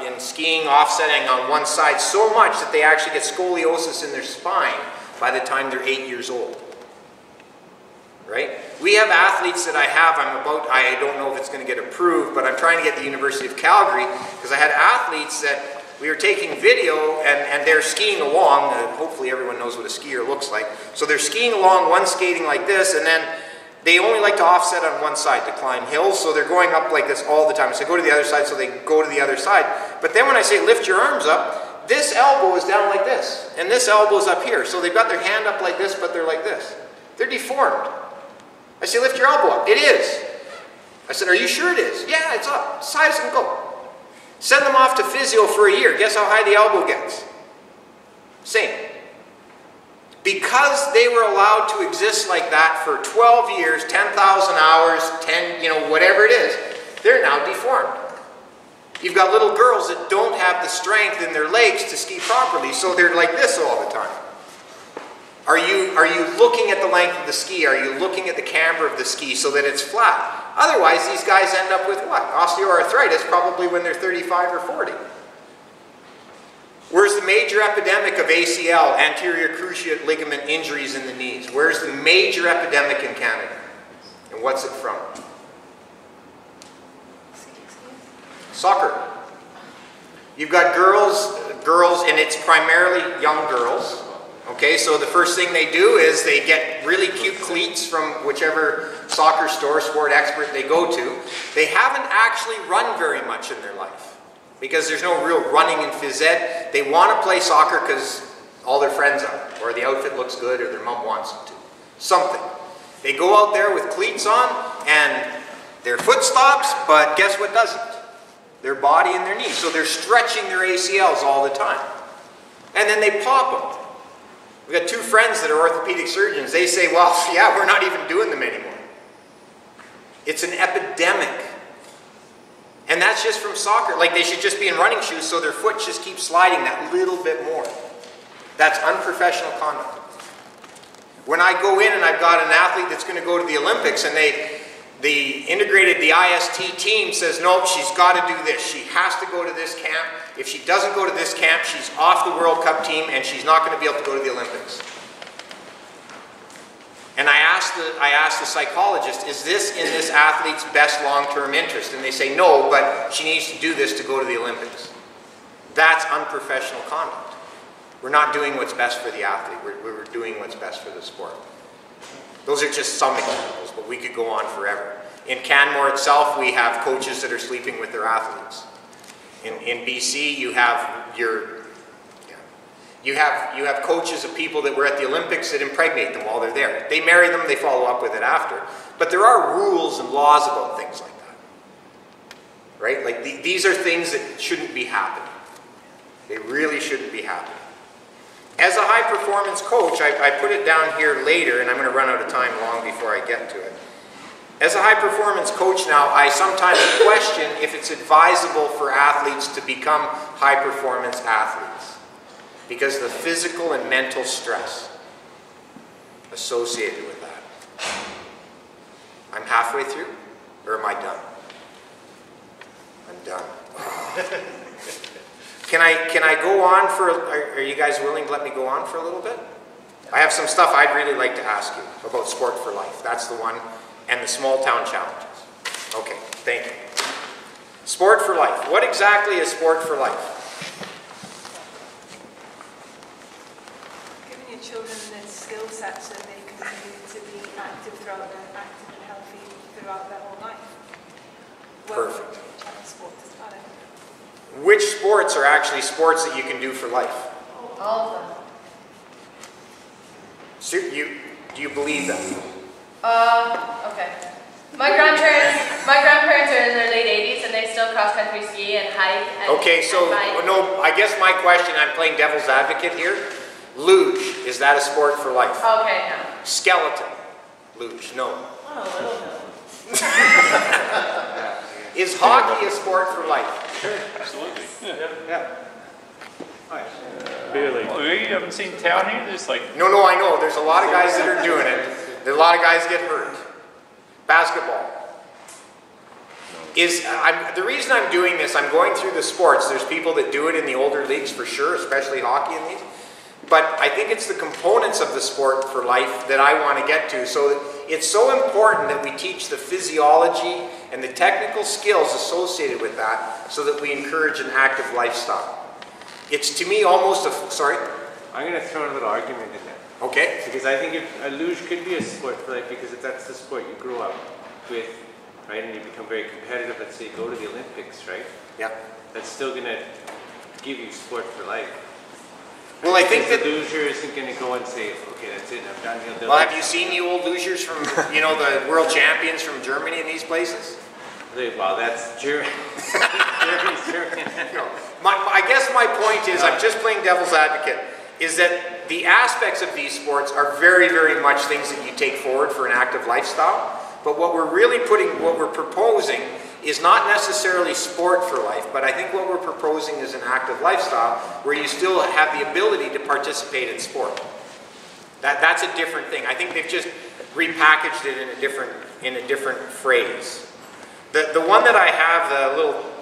in skiing offsetting on one side so much that they actually get scoliosis in their spine by the time they're 8 years old. Right? We have athletes that I don't know if it's going to get approved, but I'm trying to get the University of Calgary because I had athletes that we were taking video and they're skiing along. Hopefully everyone knows what a skier looks like. So they're skiing along, one skating like this, and then they only like to offset on one side to climb hills, so they're going up like this all the time. So go to the other side, so they go to the other side. But then when I say lift your arms up, this elbow is down like this, and this elbow is up here. So they've got their hand up like this, but they're like this. They're deformed. I say, lift your elbow up. It is. I said, are you sure it is? Yeah, it's up. As high as it can go. Send them off to physio for a year. Guess how high the elbow gets? Same. Because they were allowed to exist like that for 12 years, 10,000 hours, 10, you know, whatever it is, they're now deformed. You've got little girls that don't have the strength in their legs to ski properly, so they're like this all the time. Are you looking at the length of the ski? Are you looking at the camber of the ski so that it's flat? Otherwise, these guys end up with what? Osteoarthritis, probably when they're 35 or 40. Where's the major epidemic of ACL, anterior cruciate ligament injuries in the knees? Where's the major epidemic in Canada? And what's it from? Soccer. You've got girls, and it's primarily young girls. Okay, so the first thing they do is they get really cute cleats from whichever soccer store, sport expert they go to. They haven't actually run very much in their life because there's no real running in phys ed. They want to play soccer because all their friends are, or the outfit looks good, or their mom wants them to. Something. They go out there with cleats on, and their foot stops, but guess what doesn't? Their body and their knees. So they're stretching their ACLs all the time. And then they pop them. We've got two friends that are orthopedic surgeons. They say, well, yeah, we're not even doing them anymore. It's an epidemic. And that's just from soccer. Like, they should just be in running shoes so their foot just keeps sliding that little bit more. That's unprofessional conduct. When I go in and I've got an athlete that's going to go to the Olympics and the IST team says, nope, she's got to do this. She has to go to this camp. If she doesn't go to this camp, she's off the World Cup team and she's not going to be able to go to the Olympics. And I asked the psychologist, is this in this athlete's best long-term interest? And they say no, but she needs to do this to go to the Olympics. That's unprofessional conduct. We're not doing what's best for the athlete. We're doing what's best for the sport. Those are just some examples, but we could go on forever. In Canmore itself, we have coaches that are sleeping with their athletes. In BC, you have coaches of people that were at the Olympics that impregnate them while they're there. They marry them, they follow up with it after. But there are rules and laws about things like that. Right? Like these are things that shouldn't be happening. They really shouldn't be happening. As a high-performance coach, I put it down here later, and I'm going to run out of time long before I get to it. As a high-performance coach now, I sometimes question if it's advisable for athletes to become high-performance athletes because of the physical and mental stress associated with that. I'm halfway through, or am I done? I'm done. Can I go on for, are you guys willing to let me go on for a little bit? I have some stuff I'd really like to ask you about Sport for Life. That's the one. And the small town challenges. Okay, thank you. Sport for Life. What exactly is Sport for Life?
Giving your children the skill set so they continue to be active and healthy throughout their whole life.
Perfect.
Sport doesn't matter.
Which sports are actually sports that you can do for life?
All of them.
So do you believe that?
Okay. My grandparents are in their late 80s and they still cross-country ski and hike. And,
okay, so, no, I guess my question, I'm playing devil's advocate here. Luge, is that a sport for life?
Okay, no.
Skeleton, luge, no.
Oh, a little bit.
Is hockey a sport for life?
Absolutely.
Yeah.
Barely.
Oh, you haven't seen town here? There's like...
No, I know. There's a lot of guys that are doing it. A lot of guys get hurt. Basketball. The reason I'm doing this, I'm going through the sports. There's people that do it in the older leagues for sure, especially hockey and these. But I think it's the components of the sport for life that I want to get to. So it's so important that we teach the physiology and the technical skills associated with that so that we encourage an active lifestyle. It's to me almost a... Sorry?
I'm going to throw a little argument in there.
Okay.
Because I think a luge could be a sport for life because if that's the sport you grew up with, right, and you become very competitive, let's say you go to the Olympics, right?
Yeah.
That's still going to give you sport for life.
Well, I think that
the loser isn't going to go and say, okay, that's it, I've done it.
Well, have you seen the old losers from, the world champions from Germany and these places?
Well, that's Germany. Germany.
No. I guess my point is, I'm just playing devil's advocate, is that the aspects of these sports are very, very much things that you take forward for an active lifestyle. But what we're proposing is not necessarily sport for life, but I think what we're proposing is an active lifestyle where you still have the ability to participate in sport. That's a different thing. I think they've just repackaged it in a different phrase. The one that I have,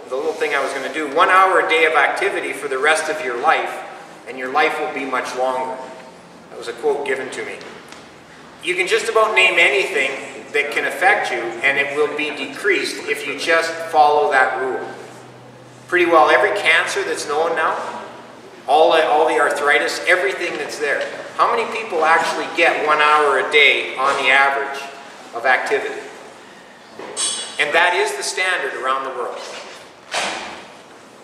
the little thing I was going to do, 1 hour a day of activity for the rest of your life, and your life will be much longer. That was a quote given to me. You can just about name anything that can affect you, and it will be decreased if you just follow that rule. Pretty well every cancer that's known now, all the arthritis, everything that's there. How many people actually get 1 hour a day on the average of activity? And that is the standard around the world.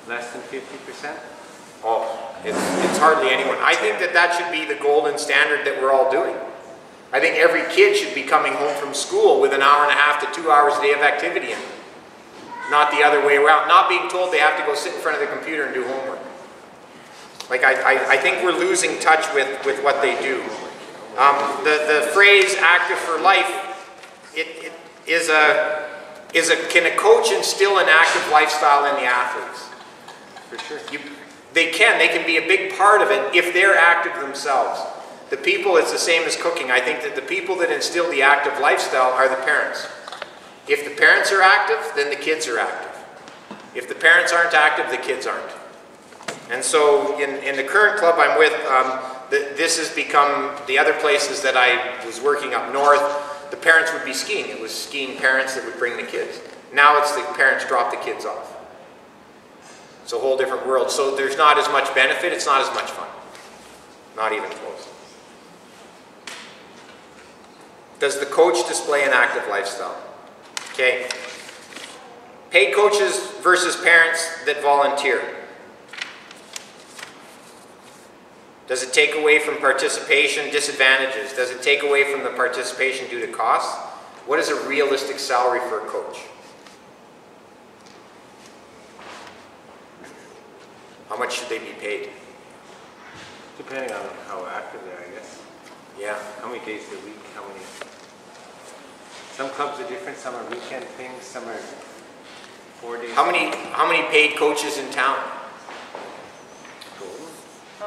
Less than 50%?
Oh, it's hardly anyone. I think that should be the golden standard that we're all doing. I think every kid should be coming home from school with 1.5 hours to 2 hours a day of activity in it. Not the other way around. Not being told they have to go sit in front of the computer and do homework. Like, I think we're losing touch with what they do. The phrase active for life, can a coach instill an active lifestyle in the athletes?
For sure.
They can be a big part of it if they're active themselves. The people, it's the same as cooking. I think that the people that instill the active lifestyle are the parents. If the parents are active, then the kids are active. If the parents aren't active, the kids aren't. And so in the current club I'm with, this has become, the other places that I was working up north, the parents would be skiing. It was skiing parents that would bring the kids. Now it's the parents drop the kids off. It's a whole different world. So there's not as much benefit, it's not as much fun. Not even close. Does the coach display an active lifestyle? Okay. Paid coaches versus parents that volunteer. Does it take away from participation? Disadvantages. Does it take away from the participation due to cost? What is a realistic salary for a coach? How much should they be paid?
Depending on how active they are, I guess.
Yeah.
How many days a week? How many? Some clubs are different. Some are weekend things. Some are 4 days.
How many paid coaches in town?
I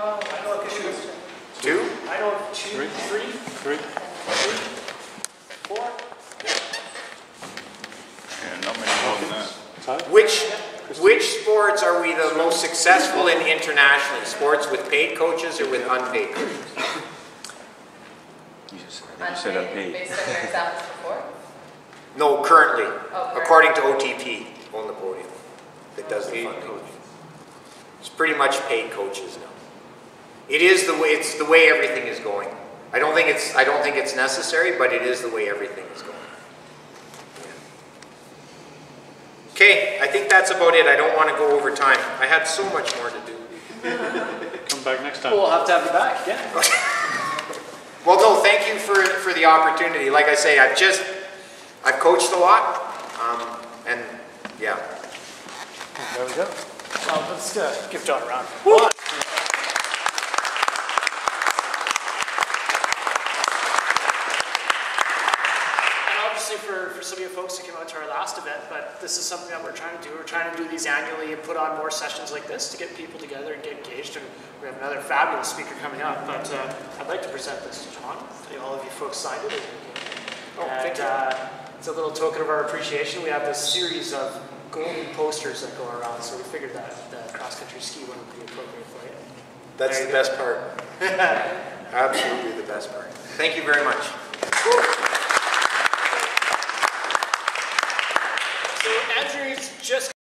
know a few.
2?
I know 2, 3, 4.
Yeah, not many more than that.
Which sports are we the most successful in internationally? Sports with paid coaches or with unpaid coaches?
You said unpaid.
Based on your examples before?
No, currently.
Oh,
according to OTP on the podium that does the funding. It's pretty much paid coaches now. It's the way everything is going. I don't think it's necessary, but it is the way everything is going. Okay, I think that's about it. I don't want to go over time. I had so much more to do.
Come back next time.
We'll have to have you back, yeah.
Well, no, thank you for the opportunity. Like I say, I've coached a lot, and yeah.
There we go. Well, let's give John a round. One. For some of you folks who came out to our last event, but this is something that we're trying to do. We're trying to do these annually and put on more sessions like this to get people together and get engaged. And we have another fabulous speaker coming up. But I'd like to present this to John. All of you folks signed it.
Thank you.
It's a little token of our appreciation. We have this series of golden posters that go around, so we figured that the cross-country ski one would be appropriate for you.
That's the best part. Absolutely the best part. Thank you very much.
So Andrew's just